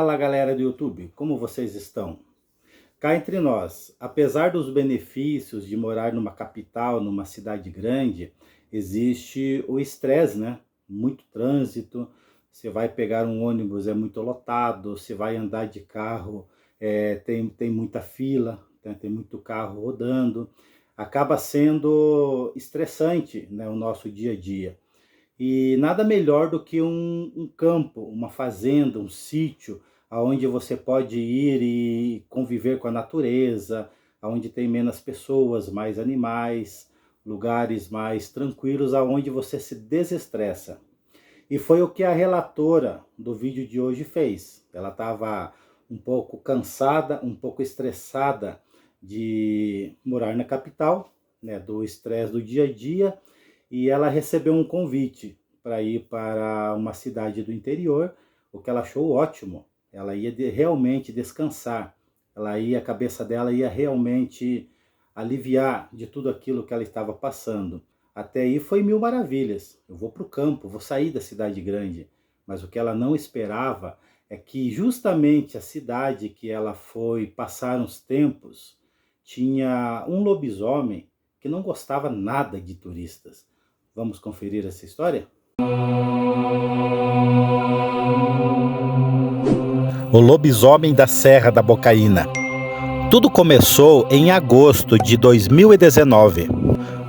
Fala galera do YouTube, como vocês estão? Cá entre nós, apesar dos benefícios de morar numa capital, numa cidade grande, existe o estresse, né? Muito trânsito, você vai pegar um ônibus, é muito lotado, você vai andar de carro, tem muita fila, né? Tem muito carro rodando, acaba sendo estressante, né, o nosso dia a dia. E nada melhor do que um campo, uma fazenda, um sítio, aonde você pode ir e conviver com a natureza, aonde tem menos pessoas, mais animais, lugares mais tranquilos, aonde você se desestressa. E foi o que a relatora do vídeo de hoje fez. Ela estava um pouco cansada, um pouco estressada de morar na capital, né, do estresse do dia a dia, e ela recebeu um convite para ir para uma cidade do interior, o que ela achou ótimo. Ela ia realmente descansar, a cabeça dela ia realmente aliviar de tudo aquilo que ela estava passando. Até aí foi mil maravilhas. Eu vou para o campo, vou sair da cidade grande. Mas o que ela não esperava é que justamente a cidade que ela foi passar uns tempos tinha um lobisomem que não gostava nada de turistas. Vamos conferir essa história? O lobisomem da Serra da Bocaína. Tudo começou em agosto de 2019,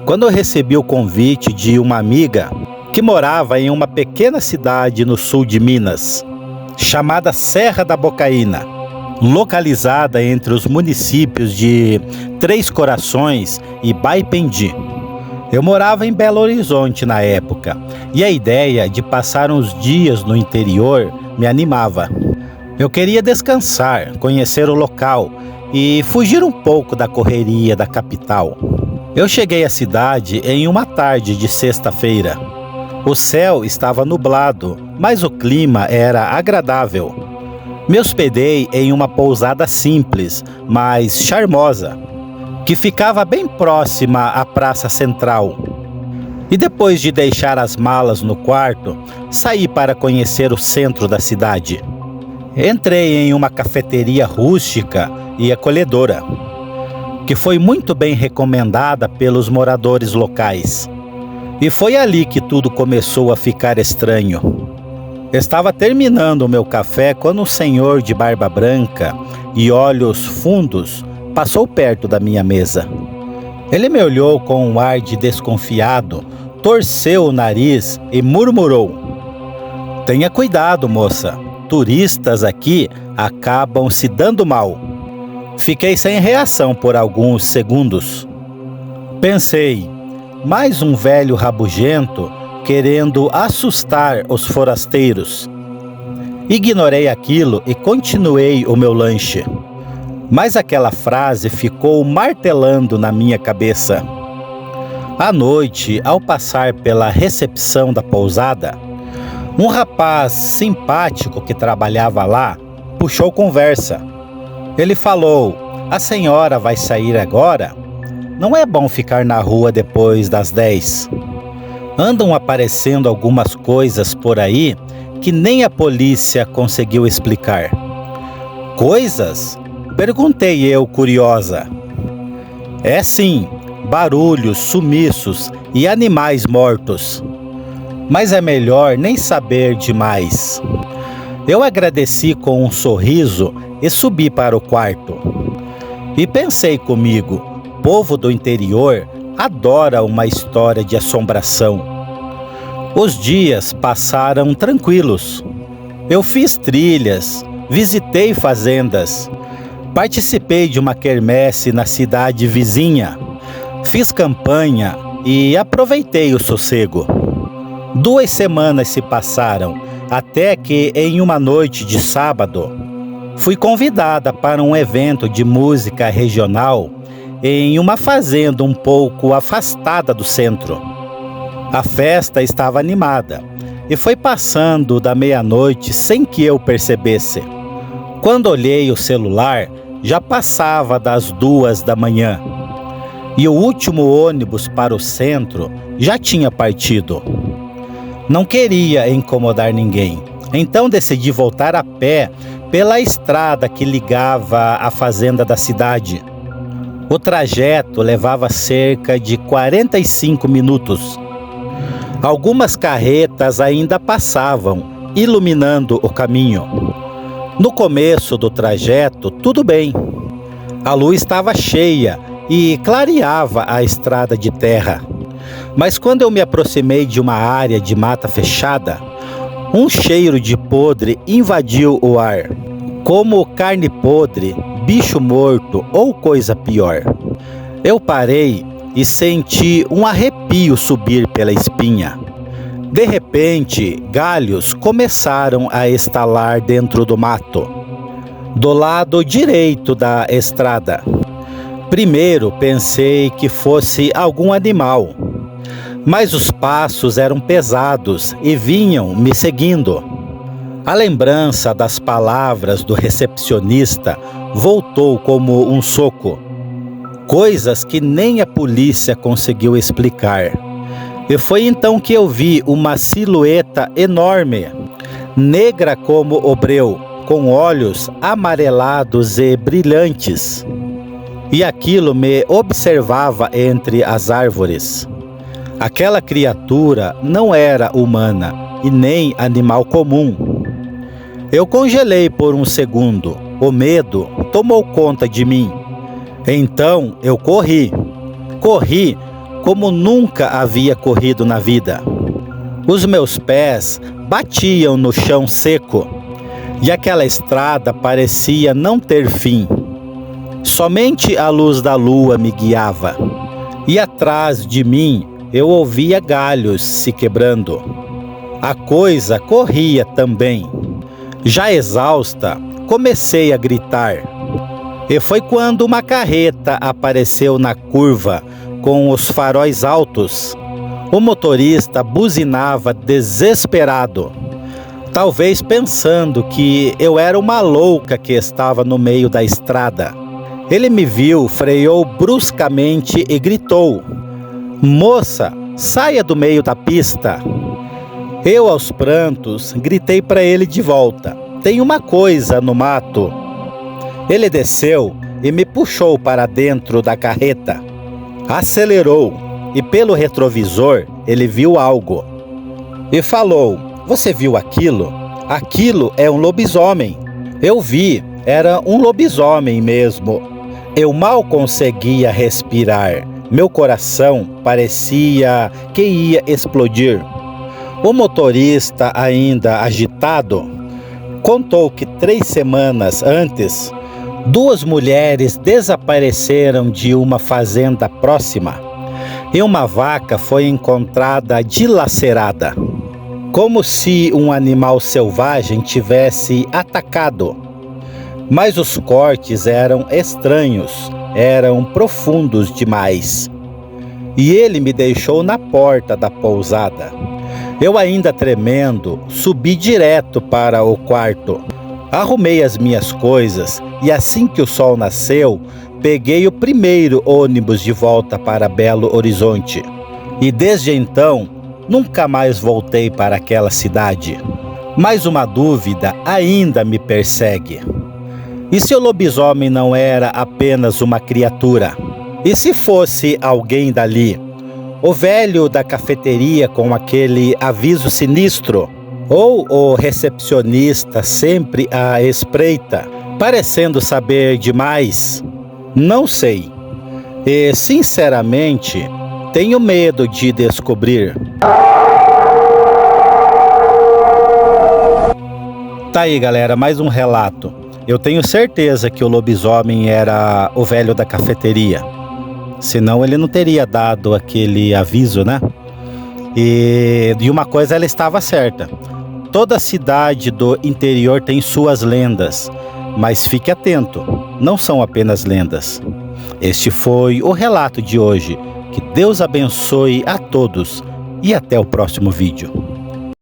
quando eu recebi o convite de uma amiga que morava em uma pequena cidade no sul de Minas, chamada Serra da Bocaína, localizada entre os municípios de Três Corações e Baipendi. Eu morava em Belo Horizonte na época, e a ideia de passar uns dias no interior me animava. Eu queria descansar, conhecer o local e fugir um pouco da correria da capital. Eu cheguei à cidade em uma tarde de sexta-feira. O céu estava nublado, mas o clima era agradável. Me hospedei em uma pousada simples, mas charmosa, que ficava bem próxima à praça central. E depois de deixar as malas no quarto, saí para conhecer o centro da cidade. Entrei em uma cafeteria rústica e acolhedora, que foi muito bem recomendada pelos moradores locais. E foi ali que tudo começou a ficar estranho. Estava terminando o meu café quando um senhor de barba branca e olhos fundos passou perto da minha mesa. Ele me olhou com um ar de desconfiado, torceu o nariz e murmurou: "Tenha cuidado, moça. Turistas aqui acabam se dando mal." Fiquei sem reação por alguns segundos. Pensei, mais um velho rabugento querendo assustar os forasteiros. Ignorei aquilo e continuei o meu lanche. Mas aquela frase ficou martelando na minha cabeça. À noite, ao passar pela recepção da pousada, um rapaz simpático que trabalhava lá puxou conversa. Ele falou: "A senhora vai sair agora? Não é bom ficar na rua depois das 10. Andam aparecendo algumas coisas por aí que nem a polícia conseguiu explicar." "Coisas?" perguntei eu, curiosa. "É sim, barulhos, sumiços e animais mortos. Mas é melhor nem saber demais." Eu agradeci com um sorriso e subi para o quarto. E pensei comigo, povo do interior adora uma história de assombração. Os dias passaram tranquilos. Eu fiz trilhas, visitei fazendas, participei de uma quermesse na cidade vizinha, fiz campanha e aproveitei o sossego. 2 semanas se passaram, até que em uma noite de sábado, fui convidada para um evento de música regional em uma fazenda um pouco afastada do centro. A festa estava animada e foi passando da meia-noite sem que eu percebesse. Quando olhei o celular, já passava das 2 da manhã e o último ônibus para o centro já tinha partido. Não queria incomodar ninguém, então decidi voltar a pé pela estrada que ligava a fazenda da cidade. O trajeto levava cerca de 45 minutos. Algumas carretas ainda passavam, iluminando o caminho. No começo do trajeto, tudo bem. A lua estava cheia e clareava a estrada de terra. Mas quando eu me aproximei de uma área de mata fechada, um cheiro de podre invadiu o ar, como carne podre, bicho morto ou coisa pior. Eu parei e senti um arrepio subir pela espinha. De repente, galhos começaram a estalar dentro do mato, do lado direito da estrada. Primeiro pensei que fosse algum animal, mas os passos eram pesados e vinham me seguindo. A lembrança das palavras do recepcionista voltou como um soco. Coisas que nem a polícia conseguiu explicar. E foi então que eu vi uma silhueta enorme, negra como o breu, com olhos amarelados e brilhantes. E aquilo me observava entre as árvores. Aquela criatura não era humana e nem animal comum. Eu congelei por um segundo. O medo tomou conta de mim. Então eu corri. Corri como nunca havia corrido na vida. Os meus pés batiam no chão seco e aquela estrada parecia não ter fim. Somente a luz da lua me guiava e atrás de mim eu ouvia galhos se quebrando. A coisa corria também. Já exausta, comecei a gritar. E foi quando uma carreta apareceu na curva com os faróis altos. O motorista buzinava desesperado, talvez pensando que eu era uma louca que estava no meio da estrada. Ele me viu, freou bruscamente e gritou: "Moça, saia do meio da pista!" Eu, aos prantos, gritei para ele de volta: "Tem uma coisa no mato." Ele desceu e me puxou para dentro da carreta. Acelerou e pelo retrovisor ele viu algo. E falou: "Você viu aquilo? Aquilo é um lobisomem." Eu vi, era um lobisomem mesmo. Eu mal conseguia respirar. Meu coração parecia que ia explodir. O motorista, ainda agitado, contou que 3 semanas antes, 2 mulheres desapareceram de uma fazenda próxima e uma vaca foi encontrada dilacerada, como se um animal selvagem tivesse atacado. Mas os cortes eram estranhos, eram profundos demais. E ele me deixou na porta da pousada. Eu, ainda tremendo, subi direto para o quarto. Arrumei as minhas coisas e assim que o sol nasceu, peguei o primeiro ônibus de volta para Belo Horizonte. E desde então, nunca mais voltei para aquela cidade. Mas uma dúvida ainda me persegue. E se o lobisomem não era apenas uma criatura? E se fosse alguém dali? O velho da cafeteria com aquele aviso sinistro? Ou o recepcionista sempre à espreita, parecendo saber demais? Não sei. E, sinceramente, tenho medo de descobrir. Tá aí, galera, mais um relato. Eu tenho certeza que o lobisomem era o velho da cafeteria. Senão ele não teria dado aquele aviso, né? E uma coisa ela estava certa. Toda cidade do interior tem suas lendas. Mas fique atento, não são apenas lendas. Este foi o relato de hoje. Que Deus abençoe a todos e até o próximo vídeo.